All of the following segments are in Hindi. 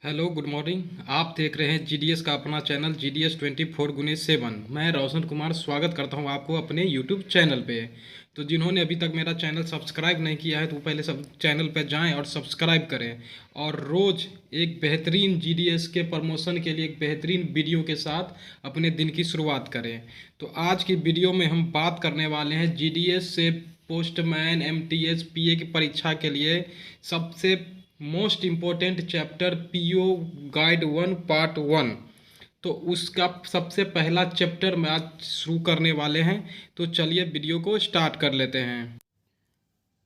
Hello good morning. आप देख रहे हैं जीडीएस का अपना चैनल जीडीएस 24/7। मैं रोशन कुमार स्वागत करता हूं आपको अपने यूट्यूब चैनल पे। तो जिन्होंने अभी तक मेरा चैनल सब्सक्राइब नहीं किया है तो वो पहले सब चैनल पे जाएं और सब्सक्राइब करें और रोज़ एक बेहतरीन जीडीएस के प्रमोशन के लिए एक बेहतरीन वीडियो के साथ अपने दिन की शुरुआत करें। तो आज की वीडियो में हम बात करने वाले हैं जीडीएस से पोस्टमैन एमटीएस पीए की परीक्षा के लिए सबसे most important chapter PO guide 1 part 1। तो उसका सबसे पहला चैप्टर में आज शुरू करने वाले हैं। तो चलिए वीडियो को स्टार्ट कर लेते हैं।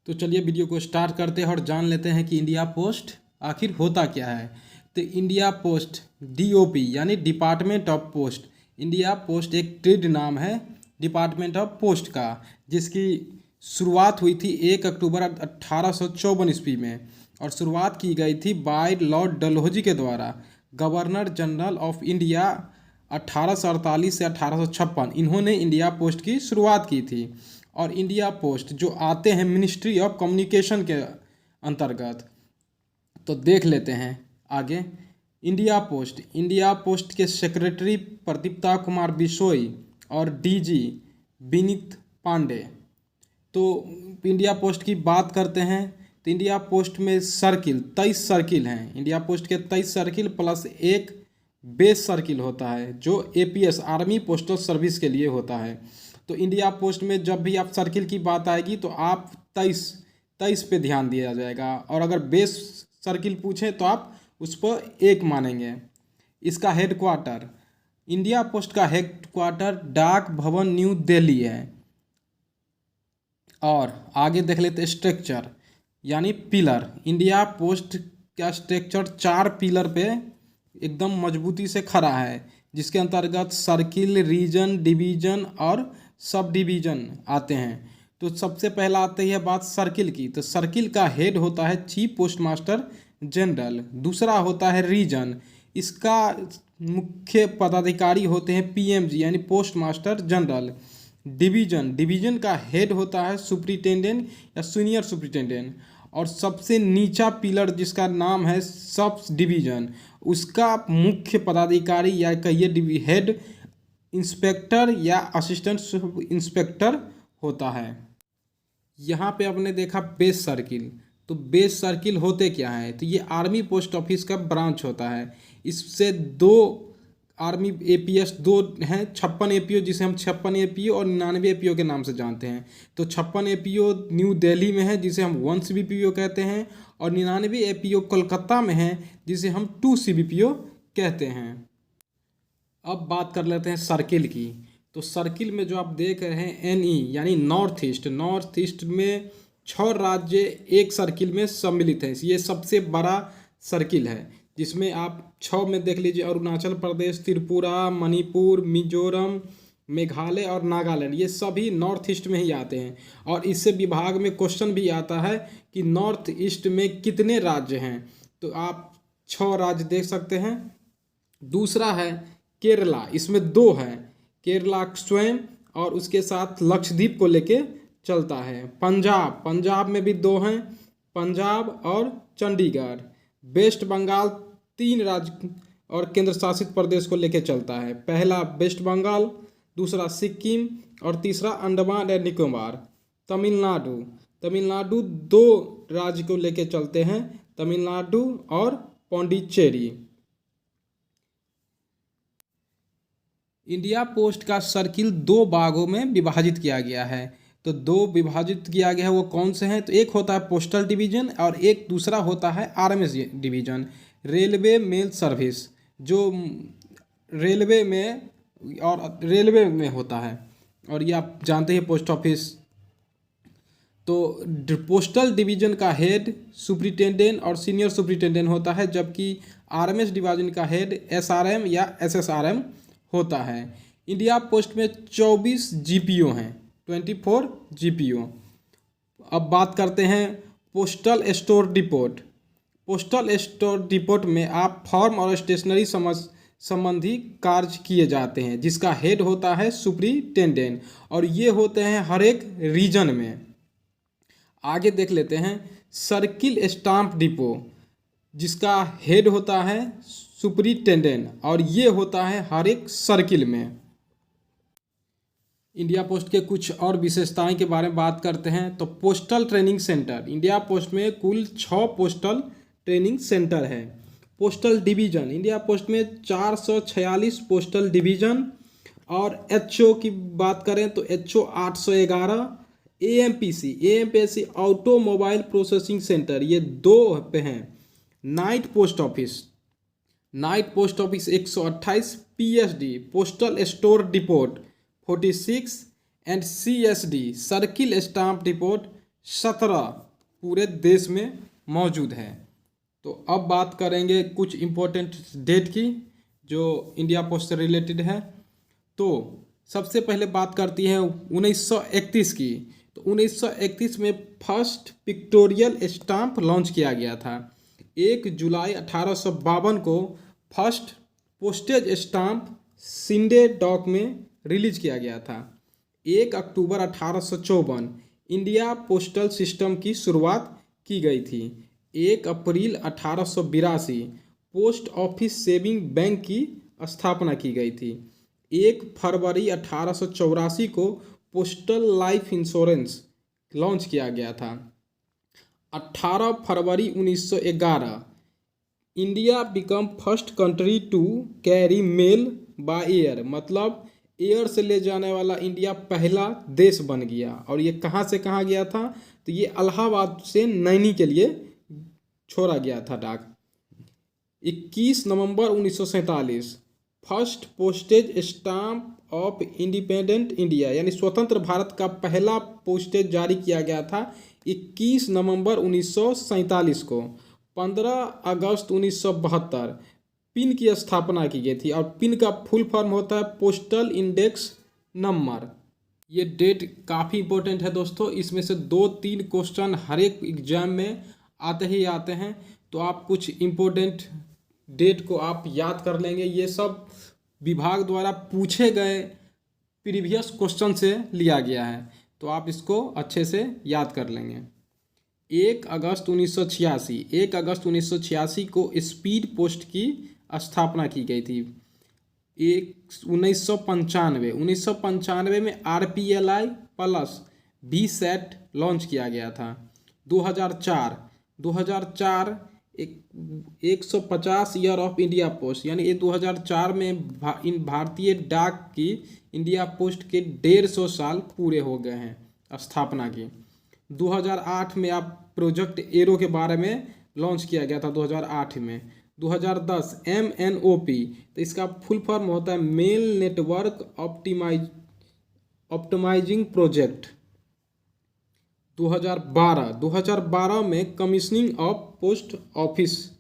तो चलिए वीडियो को स्टार्ट करते हैं और जान लेते हैं कि इंडिया पोस्ट आखिर होता क्या है। तो इंडिया पोस्ट डीओपी यानी department of post. India post एक ट्रेड नाम है डिपार्टमेंट ऑफ पोस्ट का, जिसकी शुरुआत हुई थी 1 अक्टूबर 1854 ईस्वी में और शुरुआत की गई थी बाय लॉर्ड डलहौजी के द्वारा, गवर्नर जनरल ऑफ इंडिया 1848 से 1856। इन्होंने इंडिया पोस्ट की शुरुआत की थी। और इंडिया पोस्ट जो आते हैं मिनिस्ट्री ऑफ कम्युनिकेशन के अंतर्गत। तो देख लेते हैं आगे। इंडिया पोस्ट के सेक्रेटरी प्रदीप्ता कुमार बिशोई और डीजी विनीत पांडे। तो इंडिया पोस्ट की बात करते हैं तो इंडिया पोस्ट में 23 सर्किल हैं। इंडिया पोस्ट के 23 सर्किल प्लस एक बेस सर्किल होता है जो एपीएस आर्मी पोस्टल सर्विस के लिए होता है। तो इंडिया पोस्ट में जब भी आप सर्किल की बात आएगी तो आप 23 पे ध्यान दिया जाएगा, और अगर बेस सर्किल पूछें तो आप उस पर एक मानेंगे। इसका हेडक्वार्टर, इंडिया पोस्ट का हेडक्वार्टर डाक भवन न्यू दिल्ली है। और आगे देख लेते स्ट्रक्चर यानी पिलर। इंडिया पोस्ट का स्ट्रक्चर 4 पिलर पे एकदम मजबूती से खड़ा है, जिसके अंतर्गत सर्किल, रीजन, डिवीजन और सब डिवीजन आते हैं। तो सबसे पहला आती है बात सर्किल की। तो सर्किल का हेड होता है चीफ पोस्ट मास्टर जनरल। दूसरा होता है रीजन, इसका मुख्य पदाधिकारी होते हैं पीएमजी यानी पोस्ट मास्टर जनरल। डिवीजन का हेड होता है सुप्रिटेंडेंट या सीनियर सुप्रिटेंडेंट। और सबसे नीचा पिलर जिसका नाम है सब डिवीजन, उसका मुख्य पदाधिकारी या कहिए हेड इंस्पेक्टर या असिस्टेंट सब इंस्पेक्टर होता है। यहाँ पे आपने देखा बेस सर्किल। तो बेस सर्किल होते क्या है, तो ये आर्मी पोस्ट ऑफिस का ब्रांच होता है। इससे दो आर्मी एपीएस दो हैं, 56 एपीओ जिसे हम 56 एपीओ और 99 एपीओ के नाम से जानते हैं। तो 56 एपीओ न्यू दिल्ली में है जिसे हम 1 सीबीपीओ कहते हैं, और 99 एपीओ कोलकाता में है जिसे हम 2 सीबीपीओ कहते हैं। अब बात कर लेते हैं सर्किल की। तो सर्किल में जो आप देख रहे हैं एनई यानी नॉर्थ ईस्ट में 6 राज्य एक सर्किल में सम्मिलित हैं। ये सबसे बड़ा सर्किल है, जिसमें आप 6 में देख लीजिए अरुणाचल प्रदेश, त्रिपुरा, मणिपुर, मिजोरम, मेघालय और नागालैंड, ये सभी नॉर्थ ईस्ट में ही आते हैं। और इससे विभाग में क्वेश्चन भी आता है कि नॉर्थ ईस्ट में कितने राज्य हैं, तो आप 6 राज्य देख सकते हैं। दूसरा है केरला, इसमें 2 हैं, केरला स्वयं और उसके साथ लक्षद्वीप को लेके चलता है। पंजाब में भी 2 हैं, पंजाब और चंडीगढ़। वेस्ट बंगाल 3 राज्य और केंद्र शासित प्रदेश को लेकर चलता है। पहला वेस्ट बंगाल, दूसरा सिक्किम और तीसरा अंडमान एंड निकोबार। तमिलनाडु 2 राज्य को लेकर चलते हैं, तमिलनाडु और पौंडीचेरी। इंडिया पोस्ट का सर्किल 2 भागों में विभाजित किया गया है। तो 2 विभाजित किया गया है, वो कौन से हैं, तो एक होता है पोस्टल डिवीजन और एक दूसरा होता है RMS division, railway mail service, जो रेलवे में होता है। और ये आप जानते हैं पोस्ट ऑफिस। तो पोस्टल डिवीजन का हेड सुप्रिटेंडेंट और सीनियर सुप्रिटेंडेंट होता है, जबकि आरएमएस डिवीजन का हेड एसआरएम या एसएसआरएम होता है। इंडिया पोस्ट में 24 जीपीओ हैं, 24 जीपीओ। अब बात करते हैं postal store depot. Postal store depot में आप फॉर्म और स्टेशनरी संबंधी कार्य किए जाते हैं, जिसका हेड होता है सुप्रिटेंडेंट, और ये होते हैं हर एक रीजन में। आगे देख लेते हैं सर्किल स्टाम्प डिपो। जिसका हेड होता है सुपरिटेंडेंट, और ये होता है हर एक सर्किल में। इंडिया पोस्ट के कुछ और विशेषताएं के बारे में बात करते हैं। तो postal training centre, India post में कुल 6 पोस्टल ट्रेनिंग सेंटर है। पोस्टल डिवीज़न, इंडिया पोस्ट में 446 पोस्टल डिवीज़न, और एचओ की बात करें तो HO 811। AMPC automobile processing centre, ये 2 पे हैं। Night post office 128, PSD postal store depot 46, and CSD circle stamp depot 17 पूरे देश में मौजूद है। तो अब बात करेंगे कुछ इम्पोर्टेंट डेट की जो इंडिया पोस्ट से रिलेटेड है। तो सबसे पहले बात करती है 1931 की। तो 1931 में फर्स्ट पिक्टोरियल स्टाम्प लॉन्च किया गया था। 1 जुलाई 1852 को first postage stamp Scinde Dawk में रिलीज किया गया था। 1 अक्टूबर 1854 इंडिया पोस्टल सिस्टम की शुरुआत की गई थी। 1 अप्रैल 1882 पोस्ट ऑफिस सेविंग बैंक की स्थापना की गई थी। 1 फरवरी 1884 को पोस्टल लाइफ इंश्योरेंस लॉन्च किया गया था। 18 फरवरी 1911 India become first country to carry mail by air, मतलब एयर से ले जाने वाला इंडिया पहला देश बन गया। और ये कहाँ से कहाँ गया था? तो ये इलाहाबाद से नैनी के लिए छोड़ा गया था डाक। 21 नवंबर 1947 first postage stamp of independent India, यानी स्वतंत्र भारत का पहला पोस्टेज जारी किया गया था 21 नवंबर 1947 को। 15 अगस्त 1972 पिन की स्थापना की गई थी, और पिन का फुल फॉर्म होता है पोस्टल इंडेक्स नंबर। ये डेट काफ़ी इंपॉर्टेंट है दोस्तों, इसमें से 2-3 क्वेश्चन हर एक एग्जाम में आते ही आते हैं। तो आप कुछ इम्पोर्टेंट डेट को आप याद कर लेंगे। ये सब विभाग द्वारा पूछे गए प्रीवियस क्वेश्चन से लिया गया है, तो आप इसको अच्छे से याद कर लेंगे। 1 अगस्त 1986 को स्पीड पोस्ट की स्थापना की गई थी। 1995 में RPLI प्लस VSAT लॉन्च किया गया था। 2004 150 ईयर ऑफ इंडिया पोस्ट, यानी ये 2004 में इन भारतीय डाक की इंडिया पोस्ट के 150 साल पूरे हो गए हैं स्थापना की। 2008 में आप प्रोजेक्ट एरो के बारे में लॉन्च किया गया था 2008 में। 2010 MNOP, तो इसका फुल फॉर्म होता है मेल नेटवर्क ऑप्टिमाइजिंग प्रोजेक्ट। 2012 में कमीशनिंग ऑफ पोस्ट ऑफिस।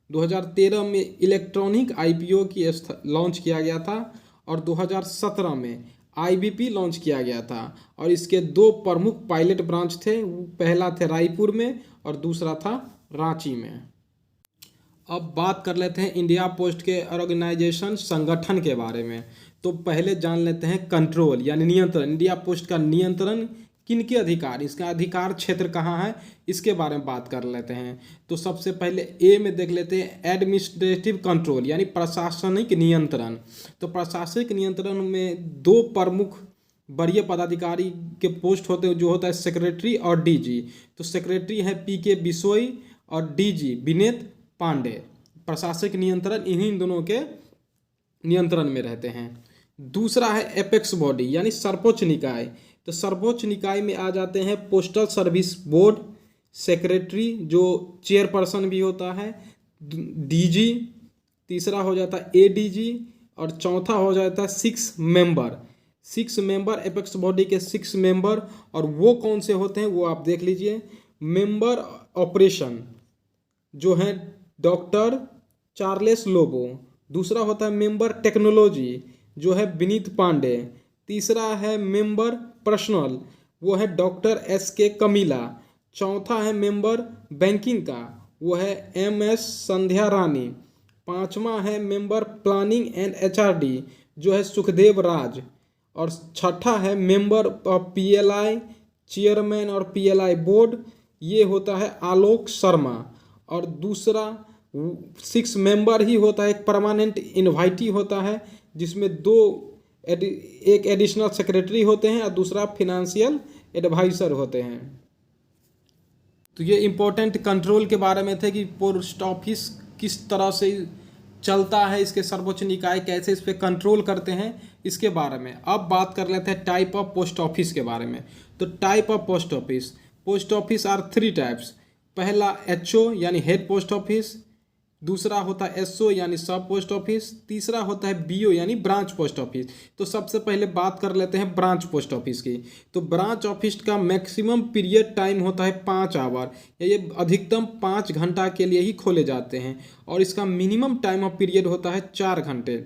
2013 में इलेक्ट्रॉनिक IPO की लॉन्च किया गया था, और 2017 में IBP लॉन्च किया गया था। और इसके 2 प्रमुख पायलट ब्रांच थे, पहला थे रायपुर में और दूसरा था रांची में। अब बात कर लेते हैं इंडिया पोस्ट के ऑर्गेनाइजेशन संगठन के बारे में। तो पहले जान लेते हैं कंट्रोल यानी नियंत्रण। इंडिया पोस्ट का नियंत्रण किनके अधिकार, इसका अधिकार क्षेत्र कहाँ है, इसके बारे में बात कर लेते हैं। तो सबसे पहले ए में देख लेते हैं एडमिनिस्ट्रेटिव कंट्रोल यानी प्रशासनिक नियंत्रण। तो प्रशासनिक नियंत्रण में 2 प्रमुख वरीय पदाधिकारी के पोस्ट होते हैं, जो होता है सेक्रेटरी और DG। तो सेक्रेटरी है PK बिसोई और DG विनीत पांडे। प्रशासनिक नियंत्रण इन्हीं दोनों के नियंत्रण में रहते हैं। दूसरा है एपेक्स बॉडी यानी सर्वोच्च निकाय। तो सर्वोच्च निकाय में आ जाते हैं पोस्टल सर्विस बोर्ड, सेक्रेटरी जो चेयरपर्सन भी होता है, DG, तीसरा हो जाता है ADG, और चौथा हो जाता है 6 मेंबर एपेक्स बॉडी के 6 मेंबर। और वो कौन से होते हैं वो आप देख लीजिए। मेंबर ऑपरेशन जो है डॉक्टर चार्लेस लोबो। दूसरा होता है मेंबर टेक्नोलॉजी जो है विनीत पांडे। तीसरा है मेंबर पर्सनल, वो है डॉक्टर SK कमीला। चौथा है मेंबर बैंकिंग का, वो है MS संध्या रानी। पांचवा है मेंबर प्लानिंग एंड HRD जो है सुखदेव राज। और छठा है मेंबर ऑफ PLI चेयरमैन और PLI बोर्ड, ये होता है आलोक शर्मा। और दूसरा 6 मेंबर ही होता है, एक परमानेंट इनवाइटी होता है जिसमें एक एडिशनल सेक्रेटरी होते हैं और दूसरा फिनेंशियल एडवाइज़र होते हैं। तो ये इम्पोर्टेंट कंट्रोल के बारे में थे कि पोस्ट ऑफिस किस तरह से चलता है, इसके सर्वोच्च निकाय कैसे इस पर कंट्रोल करते हैं, इसके बारे में। अब बात कर लेते हैं टाइप ऑफ पोस्ट ऑफिस के बारे में। तो type of post office are 3 types. पहला एचओ यानी हेड पोस्ट ऑफिस, दूसरा होता है एसओ यानी सब पोस्ट ऑफिस, तीसरा होता है बीओ यानी ब्रांच पोस्ट ऑफिस। तो सबसे पहले बात कर लेते हैं ब्रांच पोस्ट ऑफिस की। तो ब्रांच ऑफिस का मैक्सिमम पीरियड टाइम होता है 5 आवर, या ये अधिकतम 5 घंटा के लिए ही खोले जाते हैं, और इसका मिनिमम टाइम ऑफ पीरियड होता है 4 घंटे।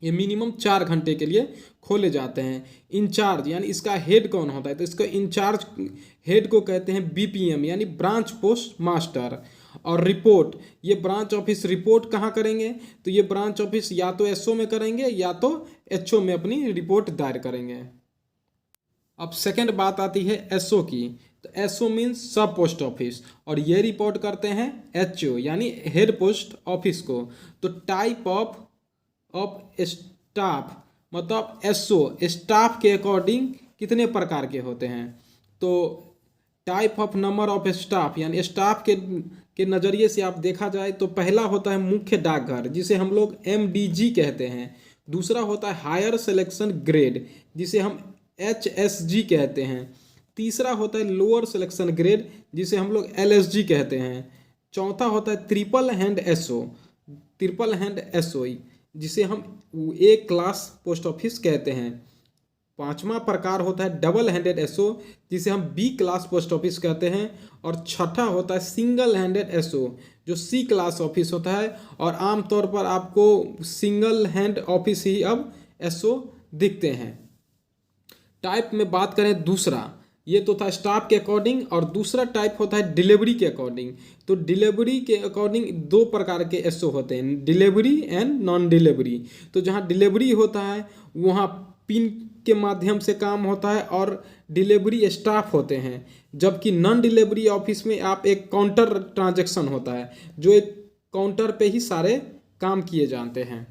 ये मिनिमम 4 घंटे के लिए खोले जाते हैं। इंचार्ज यानी इसका हेड कौन होता है, तो इसका इंचार्ज हेड को कहते हैं बीपीएम यानी ब्रांच पोस्ट मास्टर। और रिपोर्ट, ये ब्रांच ऑफिस रिपोर्ट कहाँ करेंगे, तो ये ब्रांच ऑफिस या तो एसओ में करेंगे या तो एचओ में अपनी रिपोर्ट दायर करेंगे। अब सेकंड बात आती है एसओ की। तो एसओ मीन्स सब पोस्ट ऑफिस, और ये रिपोर्ट करते हैं एचओ यानी हेड पोस्ट ऑफिस को। तो टाइप ऑफ स्टाफ, मतलब एसओ स्टाफ के अकॉर्डिंग कितने प्रकार के होते हैं। तो type of number of staff यानी स्टाफ के नज़रिए से आप देखा जाए तो पहला होता है मुख्य डाकघर जिसे हम लोग एमडीजी कहते हैं। दूसरा होता है हायर सिलेक्शन ग्रेड जिसे हम एचएसजी कहते हैं। तीसरा होता है लोअर सिलेक्शन ग्रेड जिसे हम लोग एलएसजी कहते हैं। चौथा होता है ट्रिपल हैंड एसओई जिसे हम ए क्लास पोस्ट ऑफिस कहते हैं। पांचवा प्रकार होता है डबल हैंडेड एसओ जिसे हम बी क्लास पोस्ट ऑफिस कहते हैं। और छठा होता है सिंगल हैंडेड एसओ जो सी क्लास ऑफिस होता है, और आमतौर पर आपको सिंगल हैंड ऑफिस ही अब एसओ दिखते हैं। टाइप में बात करें दूसरा, ये तो था स्टाफ के अकॉर्डिंग, और दूसरा टाइप होता है डिलीवरी के अकॉर्डिंग। तो डिलीवरी के अकॉर्डिंग 2 प्रकार के एसओ होते हैं, डिलीवरी एंड नॉन डिलीवरी। तो जहाँ डिलीवरी होता है वहाँ पिन के माध्यम से काम होता है और डिलीवरी स्टाफ होते हैं, जबकि नॉन डिलीवरी ऑफिस में आप एक काउंटर ट्रांजैक्शन होता है जो एक काउंटर पे ही सारे काम किए जाते हैं।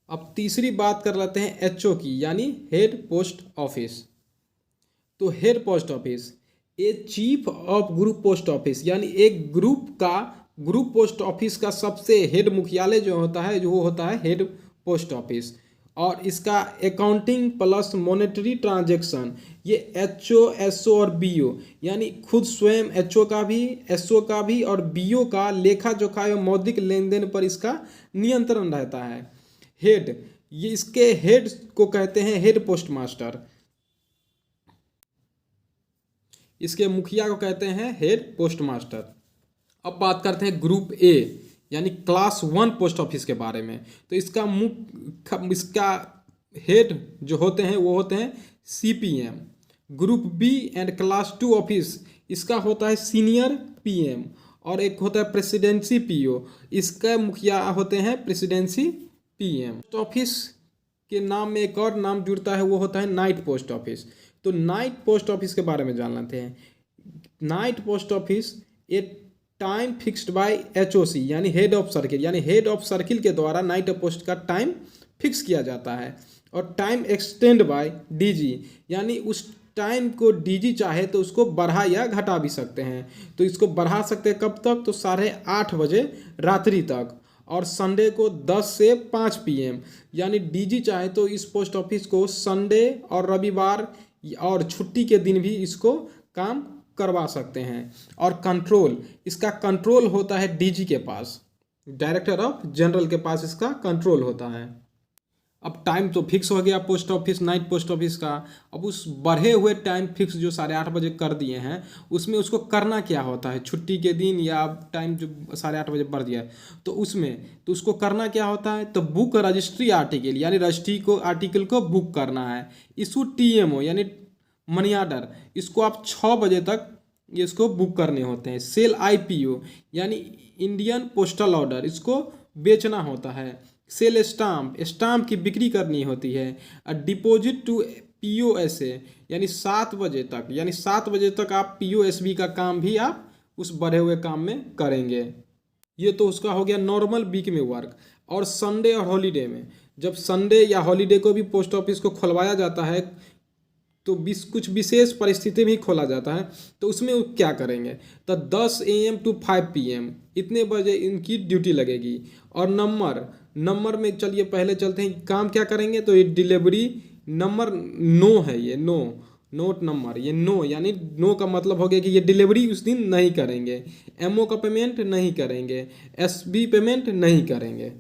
अब तीसरी बात कर लेते हैं एचओ की यानी हेड पोस्ट ऑफिस। तो head post office a chief of group post office यानी एक ग्रुप पोस्ट ऑफिस का सबसे हेड मुख्यालय जो होता है वो होता है हेड पोस्ट ऑफिस। और इसका अकाउंटिंग प्लस मॉनेटरी ट्रांजैक्शन ये एचओ एसओ और बीओ यानी खुद स्वयं एचओ का भी एसओ का भी और बीओ का लेखा जोखा एवं मौद्रिक लेन देन पर इसका नियंत्रण रहता है। हेड, ये इसके हेड को कहते हैं हेड पोस्ट मास्टर, इसके मुखिया को कहते हैं हेड पोस्ट मास्टर। अब बात करते हैं ग्रुप ए यानी क्लास 1 पोस्ट ऑफिस के बारे में। तो इसका हेड जो होते हैं वो होते हैं CPM. Group B and class 2 office इसका होता है सीनियर पीएम, और एक होता है प्रेसिडेंसी पीओ, इसका मुखिया होते हैं प्रेसिडेंसी पीएम। पोस्ट ऑफिस के नाम में एक और नाम जुड़ता है वो होता है नाइट पोस्ट ऑफिस। तो नाइट पोस्ट ऑफिस के बारे में जान लेते हैं। नाइट पोस्ट ऑफिस एक टाइम फिक्स्ड बाय एचओसी यानी हेड ऑफ सर्किल, यानी हेड ऑफ सर्किल के द्वारा नाइट पोस्ट का टाइम फिक्स किया जाता है। और टाइम एक्सटेंड बाय डीजी यानी उस टाइम को डीजी चाहे तो उसको बढ़ा या घटा भी सकते हैं। तो इसको बढ़ा सकते हैं कब तक, तो 8:30 बजे रात्रि तक, और संडे को 10 से 5 PM। यानी डीजी चाहे तो इस पोस्ट ऑफिस को संडे और रविवार और छुट्टी के दिन भी इसको काम करवा सकते हैं। और कंट्रोल, इसका कंट्रोल होता है डीजी के पास, डायरेक्टर ऑफ जनरल के पास इसका कंट्रोल होता है। अब टाइम तो फिक्स हो गया post office night post office का। अब उस बढ़े हुए टाइम फिक्स जो 8:30 बजे कर दिए हैं उसमें उसको करना क्या होता है, छुट्टी के दिन या टाइम जो 8:30 बजे बढ़ गया है तो उसको करना क्या होता है, तो बुक रजिस्ट्री आर्टिकल यानी रजिस्ट्री को आर्टिकल को बुक करना है। इशू टीएमओ यानी मनी ऑर्डर, इसको आप 6 बजे तक इसको बुक करने होते हैं। सेल आईपीओ यानी इंडियन पोस्टल ऑर्डर, इसको बेचना होता है। सेल स्टाम्प की बिक्री करनी होती है। डिपॉजिट टू पीओएसए यानी 7 बजे तक आप पीओएसबी का काम भी आप उस बढ़े हुए काम में करेंगे। ये तो उसका हो गया नॉर्मल वीक में वर्क। और संडे और हॉलीडे में, जब संडे या हॉलीडे को भी पोस्ट ऑफिस को खुलवाया जाता है तो कुछ विशेष परिस्थिति में ही खोला जाता है, तो उसमें वो क्या करेंगे, तो 10 AM to 5 PM इतने बजे इनकी ड्यूटी लगेगी। और नंबर में चलिए पहले चलते हैं, काम क्या करेंगे, तो ये डिलीवरी नंबर 9 है, ये नोट नंबर, ये नो यानी नो का मतलब हो गया कि ये डिलीवरी उस दिन नहीं करेंगे, MO का पेमेंट नहीं करेंगे, SB पेमेंट नहीं करेंगे।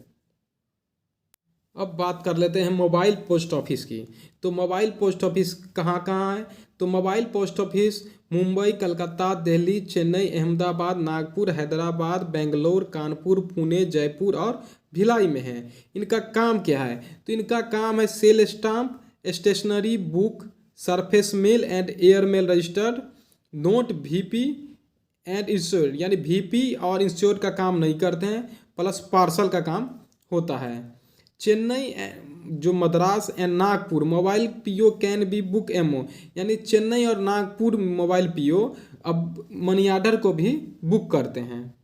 अब बात कर लेते हैं मोबाइल पोस्ट ऑफिस की। तो मोबाइल पोस्ट ऑफिस कहाँ कहाँ है, तो mobile post office Mumbai, Calcutta, Delhi, Chennai, Ahmedabad, Nagpur, Hyderabad, Bangalore, Kanpur, Pune, Jaipur और भिलाई में है। इनका काम क्या है, तो इनका काम है sell stamp, stationery, book, surface mail and air mail registered, note, VP and insure, यानी VP और इंश्योर का काम नहीं करते हैं, प्लस पार्सल का काम होता है। चेन्नई जो Madras and Nagpur mobile PO can be book MO, यानी चेन्नई और नागपुर मोबाइल PO अब मनी ऑर्डर को भी बुक करते हैं।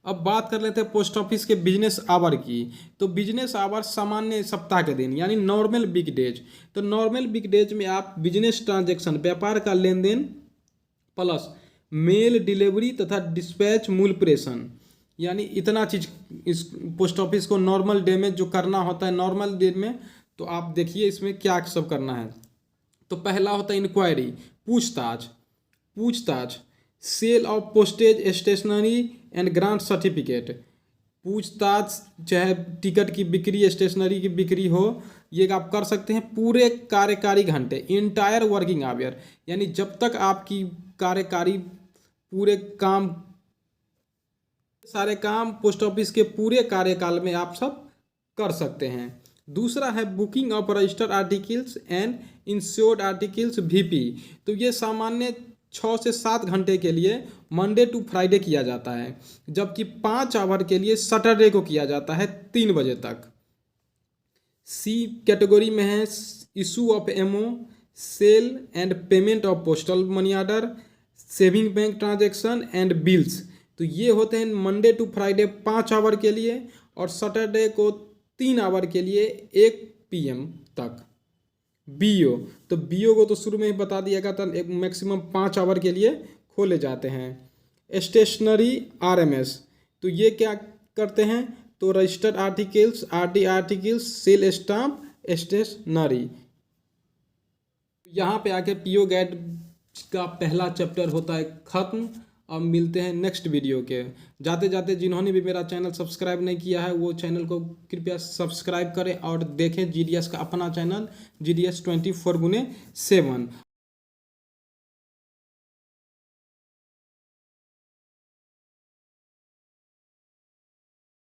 अब बात कर लेते हैं पोस्ट ऑफिस के बिजनेस आवर की। तो बिजनेस आवर सामान्य सप्ताह के दिन यानी नॉर्मल वीक डेज। तो नॉर्मल वीक डेज में आप बिजनेस ट्रांजैक्शन, व्यापार का लेन देन, प्लस मेल डिलीवरी तथा डिस्पैच मूल प्रेषण, यानी इतना चीज़ इस पोस्ट ऑफिस को नॉर्मल डे में जो करना होता है नॉर्मल डे में, तो आप देखिए इसमें क्या सब करना है। तो पहला होता है इंक्वायरी, पूछताछ, sale of postage, stationery and grant certificate, पूछताछ चाहे टिकट की बिक्री, स्टेशनरी की बिक्री हो, ये आप कर सकते हैं पूरे कार्यकारी घंटे, इंटायर वर्किंग आवर, यानी जब तक आपकी कार्यकारी पूरे काम, सारे काम पोस्ट ऑफिस के पूरे कार्यकाल में आप सब कर सकते हैं। दूसरा है booking of registered articles and insured articles VP। तो ये सामान्य 6 से 7 घंटे के लिए मंडे टू फ्राइडे किया जाता है, जबकि 5 आवर के लिए सैटरडे को किया जाता है 3 बजे तक। C कैटेगरी में है issue of MO, sale and payment of postal money order, saving bank transaction and bills. तो ये होते हैं मंडे टू फ्राइडे 5 आवर के लिए और सैटरडे को 3 आवर के लिए 1 PM तक। BO, तो BO को तो शुरू में ही बता दिया गया था, एक मैक्सिमम 5 आवर के लिए खोले जाते हैं। स्टेशनरी RMS, तो ये क्या करते हैं, तो registered articles, RD articles, sale stamp, stationery. यहाँ पे आके PO गाइड का पहला चैप्टर होता है खत्म। अब मिलते हैं नेक्स्ट वीडियो के। जाते जाते जिन्होंने भी मेरा चैनल सब्सक्राइब नहीं किया है वो चैनल को कृपया सब्सक्राइब करें और देखें GDS का अपना चैनल GDS 24/7।